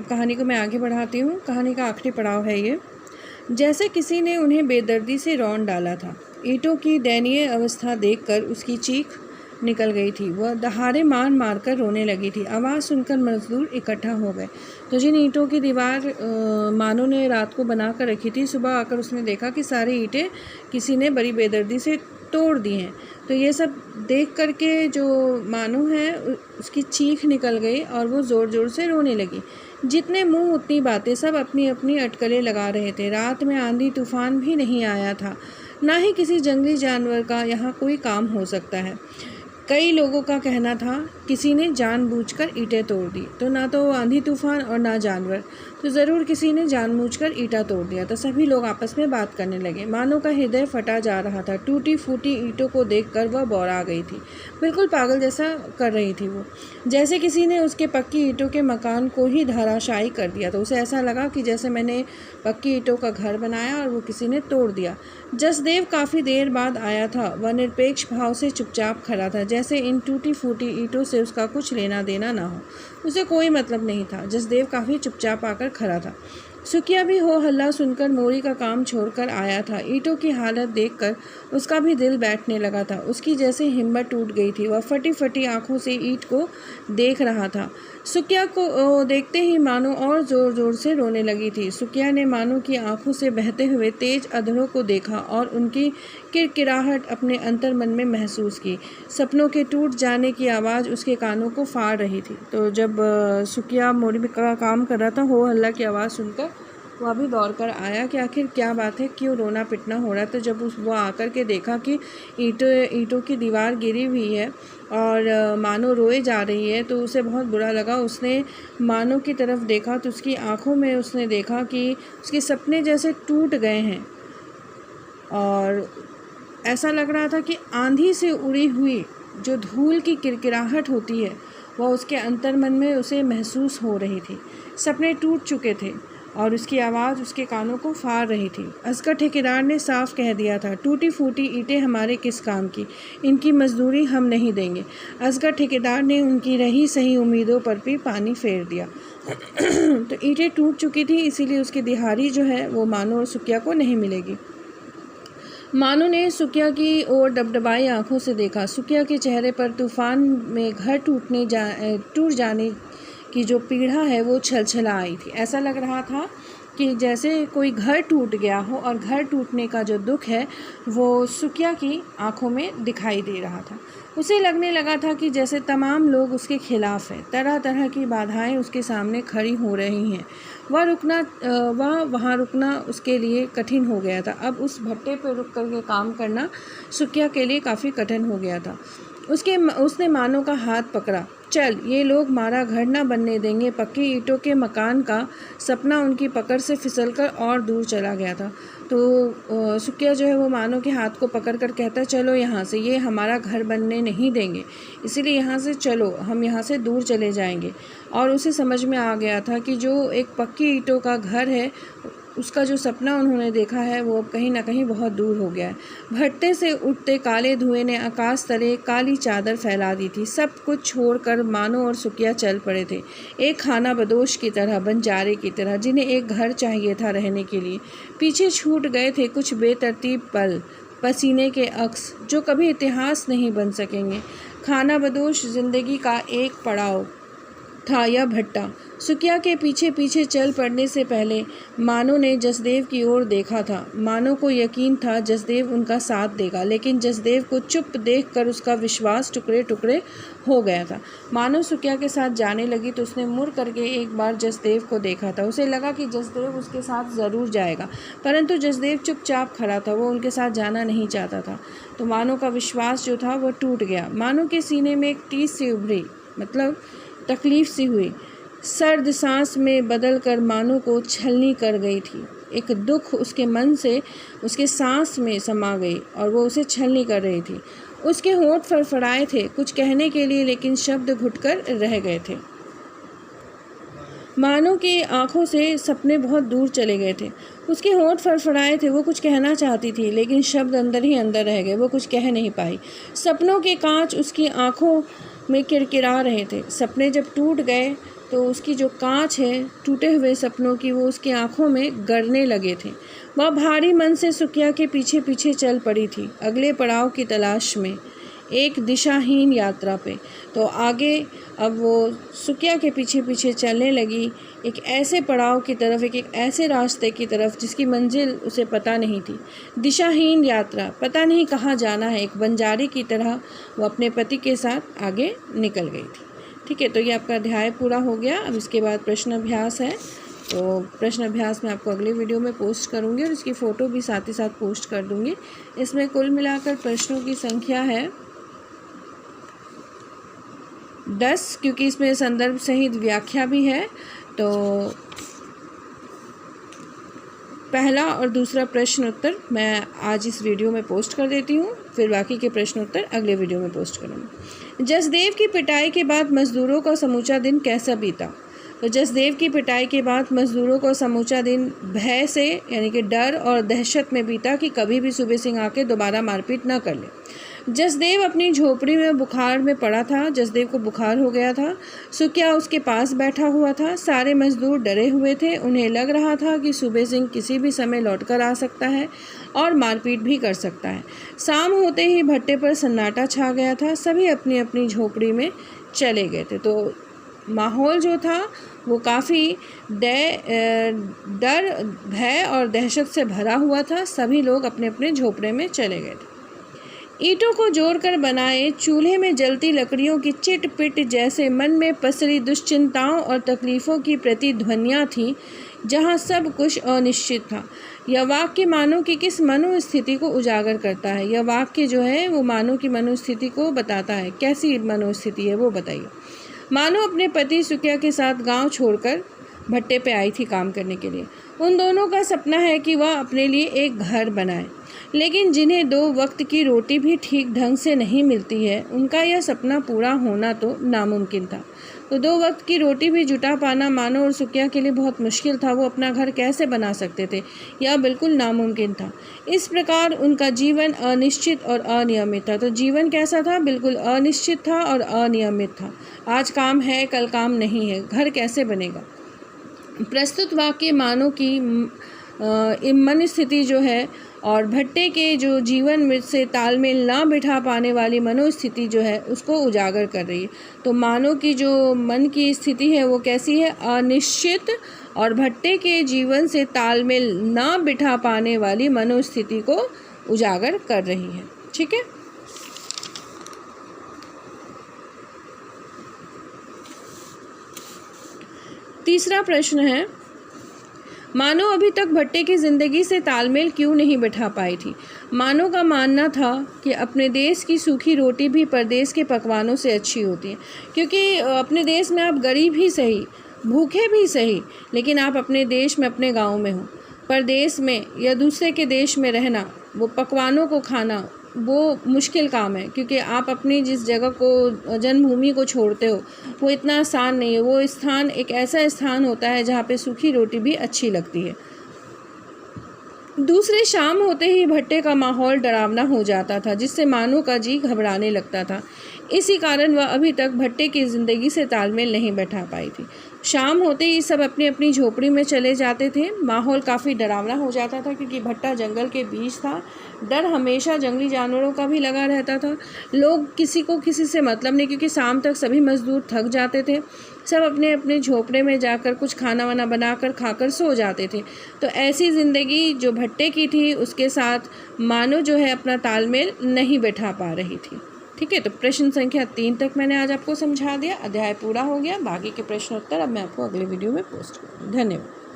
कहानी को मैं आगे बढ़ाती हूँ। कहानी का आखिरी पड़ाव है ये। जैसे किसी ने उन्हें बेदर्दी से रौंद डाला था। ईंटों की दयनीय अवस्था देखकर उसकी चीख निकल गई थी। वह दहाड़े मार मार कर रोने लगी थी। आवाज़ सुनकर मजदूर इकट्ठा हो गए। तो जिन ईंटों की दीवार मानो ने रात को बना कर रखी थी, सुबह आकर उसने देखा कि सारी ईंटें किसी ने बड़ी बेदर्दी से तोड़ दी हैं। तो ये सब देख करके जो मानो है उसकी चीख निकल गई और वो ज़ोर ज़ोर से रोने लगी। जितने मुंह उतनी बातें, सब अपनी अपनी अटकलें लगा रहे थे। रात में आंधी तूफान भी नहीं आया था, ना ही किसी जंगली जानवर का यहाँ कोई काम हो सकता है। कई लोगों का कहना था किसी ने जानबूझकर ईंटें तोड़ दी। तो ना तो आंधी तूफान और ना जानवर, तो ज़रूर किसी ने जानबूझकर ईंटा तोड़ दिया। तो सभी लोग आपस में बात करने लगे। मानो का हृदय फटा जा रहा था। टूटी फूटी ईंटों को देखकर वह बौरा गई थी। बिल्कुल पागल जैसा कर रही थी वो, जैसे किसी ने उसके पक्की ईंटों के मकान को ही धराशायी कर दिया। तो उसे ऐसा लगा कि जैसे मैंने पक्की ईंटों का घर बनाया और वो किसी ने तोड़ दिया। जसदेव काफ़ी देर बाद आया था। वह निरपेक्ष भाव से चुपचाप खड़ा था, जैसे इन टूटी फूटी ईंटों से उसका कुछ लेना देना ना हो, उसे कोई मतलब नहीं था। जसदेव काफ़ी चुपचाप आकर खड़ा था। सुखिया भी हो हल्ला सुनकर मोरी का काम छोड़कर आया था। ईंटों की हालत देखकर उसका भी दिल बैठने लगा था। उसकी जैसे हिम्मत टूट गई थी। वह फटी फटी आंखों से ईंट को देख रहा था। सुखिया को देखते ही मानो और ज़ोर ज़ोर से रोने लगी थी। सुखिया ने मानो की आंखों से बहते हुए तेज अधरों को देखा और उनकी किरकिराहट अपने अंतर मन में महसूस की। सपनों के टूट जाने की आवाज़ उसके कानों को फाड़ रही थी। तो जब सुखिया मोरी का काम कर रहा था, हो हल्ला की आवाज़ सुनकर वह भी दौड़ कर आया कि आखिर क्या बात है, क्यों रोना पिटना हो रहा है। तो जब वो आकर के देखा कि ईंटों की दीवार गिरी हुई है और मानो रोए जा रही है, तो उसे बहुत बुरा लगा। उसने मानो की तरफ देखा तो उसकी आंखों में उसने देखा कि उसके सपने जैसे टूट गए हैं और ऐसा लग रहा था कि आंधी से उड़ी हुई जो धूल की किरकिराहट होती है वह उसके अंतर्मन में उसे महसूस हो रही थी। सपने टूट चुके थे और उसकी आवाज़ उसके कानों को फाड़ रही थी। असगर ठेकेदार ने साफ कह दिया था, टूटी फूटी ईंटें हमारे किस काम की, इनकी मजदूरी हम नहीं देंगे। असगर ठेकेदार ने उनकी रही सही उम्मीदों पर भी पानी फेर दिया। तो ईंटें टूट चुकी थी, इसीलिए उसकी दिहाड़ी जो है वो मानो और सुखिया को नहीं मिलेगी। मानो ने सुखिया की ओर डबडबाई आंखों से देखा। सुखिया के चेहरे पर तूफान में घर टूट जाने की जो पीड़ा है वो छलछला आई थी। ऐसा लग रहा था कि जैसे कोई घर टूट गया हो और घर टूटने का जो दुख है वो सुखिया की आंखों में दिखाई दे रहा था। उसे लगने लगा था कि जैसे तमाम लोग उसके खिलाफ हैं, तरह तरह की बाधाएं उसके सामने खड़ी हो रही हैं। वहाँ रुकना उसके लिए कठिन हो गया था। अब उस भट्टे पर रुक करके काम करना सुखिया के लिए काफ़ी कठिन हो गया था। उसने मानो का हाथ पकड़ा। चल, ये लोग हमारा घर ना बनने देंगे। पक्की ईंटों के मकान का सपना उनकी पकड़ से फिसलकर और दूर चला गया था। तो सुखिया जो है वो मानो के हाथ को पकड़ कर कहता, चलो यहाँ से, ये हमारा घर बनने नहीं देंगे, इसीलिए यहाँ से चलो, हम यहाँ से दूर चले जाएंगे। और उसे समझ में आ गया था कि जो एक पक्की ईंटों का घर है उसका जो सपना उन्होंने देखा है वो अब कहीं ना कहीं बहुत दूर हो गया है। भट्टे से उठते काले धुएं ने आकाश तले काली चादर फैला दी थी। सब कुछ छोड़कर मानो और सुखिया चल पड़े थे, एक खाना बदोश की तरह, बंजारे की तरह, जिन्हें एक घर चाहिए था रहने के लिए। पीछे छूट गए थे कुछ बेतरतीब पल, पसीने के अक्स जो कभी इतिहास नहीं बन सकेंगे। खाना बदोश जिंदगी का एक पड़ाव था यह भट्टा। सुखिया के पीछे पीछे चल पड़ने से पहले मानो ने जसदेव की ओर देखा था। मानो को यकीन था जसदेव उनका साथ देगा, लेकिन जसदेव को चुप देखकर उसका विश्वास टुकड़े टुकड़े हो गया था। मानो सुखिया के साथ जाने लगी तो उसने मुड़ करके एक बार जसदेव को देखा था। उसे लगा कि जसदेव उसके साथ ज़रूर जाएगा, परंतु जसदेव चुपचाप खड़ा था, वो उनके साथ जाना नहीं चाहता था। तो मानो का विश्वास जो था वो टूट गया। मानो के सीने में एक टीस सी उभरी, मतलब तकलीफ सी हुई। सर्द सांस में बदल कर मानो को छलनी कर गई थी। एक दुख उसके मन से उसके सांस में समा गई और वो उसे छलनी कर रही थी। उसके होंठ फड़फड़ाए थे कुछ कहने के लिए, लेकिन शब्द घुटकर रह गए थे। मानो की आंखों से सपने बहुत दूर चले गए थे। उसके होंठ फड़फड़ाए थे, वो कुछ कहना चाहती थी, लेकिन शब्द अंदर ही अंदर रह गए, वो कुछ कह नहीं पाई। सपनों के कांच उसकी आंखों में किरकिरा रहे थे। सपने जब टूट गए तो उसकी जो कांच है टूटे हुए सपनों की वो उसकी आंखों में गड़ने लगे थे। वह भारी मन से सुकिया के पीछे पीछे चल पड़ी थी, अगले पड़ाव की तलाश में, एक दिशाहीन यात्रा पे। तो आगे अब वो सुकिया के पीछे पीछे चलने लगी, एक ऐसे पड़ाव की तरफ, एक ऐसे रास्ते की तरफ जिसकी मंजिल उसे पता नहीं थी। दिशाहीन यात्रा, पता नहीं कहाँ जाना है। एक बंजारी की तरह वो अपने पति के साथ आगे निकल गई थी। ठीक है, तो ये आपका अध्याय पूरा हो गया। अब इसके बाद प्रश्न अभ्यास है, तो प्रश्न अभ्यास मैं आपको अगले वीडियो में पोस्ट करूँगी और इसकी फ़ोटो भी साथ ही साथ पोस्ट कर दूँगी। इसमें कुल मिलाकर प्रश्नों की संख्या है 10, क्योंकि इसमें संदर्भ सहित व्याख्या भी है। तो पहला और दूसरा प्रश्न उत्तर मैं आज इस वीडियो में पोस्ट कर देती हूँ, फिर बाकी के प्रश्न उत्तर अगले वीडियो में पोस्ट करूँगी। जसदेव की पिटाई के बाद मज़दूरों का समूचा दिन कैसा बीता? तो जसदेव की पिटाई के बाद मज़दूरों का समूचा दिन भय से, यानी कि डर और दहशत में बीता कि कभी भी सूबे सिंह आके दोबारा मारपीट न कर ले। जसदेव अपनी झोपड़ी में बुखार में पड़ा था। जसदेव को बुखार हो गया था। सुकिया उसके पास बैठा हुआ था। सारे मजदूर डरे हुए थे। उन्हें लग रहा था कि सूबे सिंह किसी भी समय लौटकर आ सकता है और मारपीट भी कर सकता है। शाम होते ही भट्टे पर सन्नाटा छा गया था। सभी अपनी अपनी झोपड़ी में चले गए थे। तो माहौल जो था वो काफ़ी डर, भय और दहशत से भरा हुआ था। सभी लोग अपने अपने झोपड़े में चले गए थे। ईंटों को जोड़कर बनाए चूल्हे में जलती लकड़ियों की चिट पिट जैसे मन में पसरी दुश्चिंताओं और तकलीफ़ों की प्रतिध्वनियाँ थीं, जहाँ सब कुछ अनिश्चित था। यह वाक्य मानव की किस मनोस्थिति को उजागर करता है? यह वाक्य जो है वो मानव की मनोस्थिति को बताता है। कैसी मनोस्थिति है वो बताइए। मानो अपने पति सुकिया के साथ गांव छोड़कर भट्टे पे आई थी काम करने के लिए। उन दोनों का सपना है कि वह अपने लिए एक घर बनाए, लेकिन जिन्हें 2 वक्त की रोटी भी ठीक ढंग से नहीं मिलती है, उनका यह सपना पूरा होना तो नामुमकिन था। तो 2 वक्त की रोटी भी जुटा पाना मानो और सुकिया के लिए बहुत मुश्किल था। वो अपना घर कैसे बना सकते थे? यह बिल्कुल नामुमकिन था। इस प्रकार उनका जीवन अनिश्चित और अनियमित था। तो जीवन कैसा था? बिल्कुल अनिश्चित था और अनियमित था। आज काम है, कल काम नहीं है। घर कैसे बनेगा? प्रस्तुत वाक्य मानव की मन स्थिति जो है और भट्टे के जो जीवन में से तालमेल ना बिठा पाने वाली मनोस्थिति जो है उसको उजागर कर रही है। तो मानव की जो मन की स्थिति है वो कैसी है? अनिश्चित, और भट्टे के जीवन से तालमेल ना बिठा पाने वाली मनोस्थिति को उजागर कर रही है। ठीक है। तीसरा प्रश्न है, मानो अभी तक भट्टे की ज़िंदगी से तालमेल क्यों नहीं बिठा पाई थी? मानो का मानना था कि अपने देश की सूखी रोटी भी परदेश के पकवानों से अच्छी होती है, क्योंकि अपने देश में आप गरीब ही सही, भूखे भी सही, लेकिन आप अपने देश में, अपने गांव में हो। परदेश में या दूसरे के देश में रहना, वो पकवानों को खाना, वो मुश्किल काम है, क्योंकि आप अपनी जिस जगह को, जन्मभूमि को छोड़ते हो, वो इतना आसान नहीं है। वो स्थान एक ऐसा स्थान होता है जहाँ पे सूखी रोटी भी अच्छी लगती है। दूसरे शाम होते ही भट्टे का माहौल डरावना हो जाता था, जिससे मानो का जी घबराने लगता था। इसी कारण वह अभी तक भट्टे की ज़िंदगी से तालमेल नहीं बैठा पाई थी। शाम होते ही सब अपनी अपनी झोपड़ी में चले जाते थे। माहौल काफ़ी डरावना हो जाता था, क्योंकि भट्टा जंगल के बीच था। डर हमेशा जंगली जानवरों का भी लगा रहता था। लोग किसी को किसी से मतलब नहीं, क्योंकि शाम तक सभी मजदूर थक जाते थे। सब अपने अपने झोपड़े में जाकर कुछ खाना वाना बनाकर खाकर सो जाते थे। तो ऐसी ज़िंदगी जो भट्टे की थी उसके साथ मानो जो है अपना तालमेल नहीं बैठा पा रही थी। ठीक है, तो प्रश्न संख्या 3 तक मैंने आज आपको समझा दिया। अध्याय पूरा हो गया। बाकी के प्रश्नोत्तर अब मैं आपको अगले वीडियो में पोस्ट करूँगी। धन्यवाद।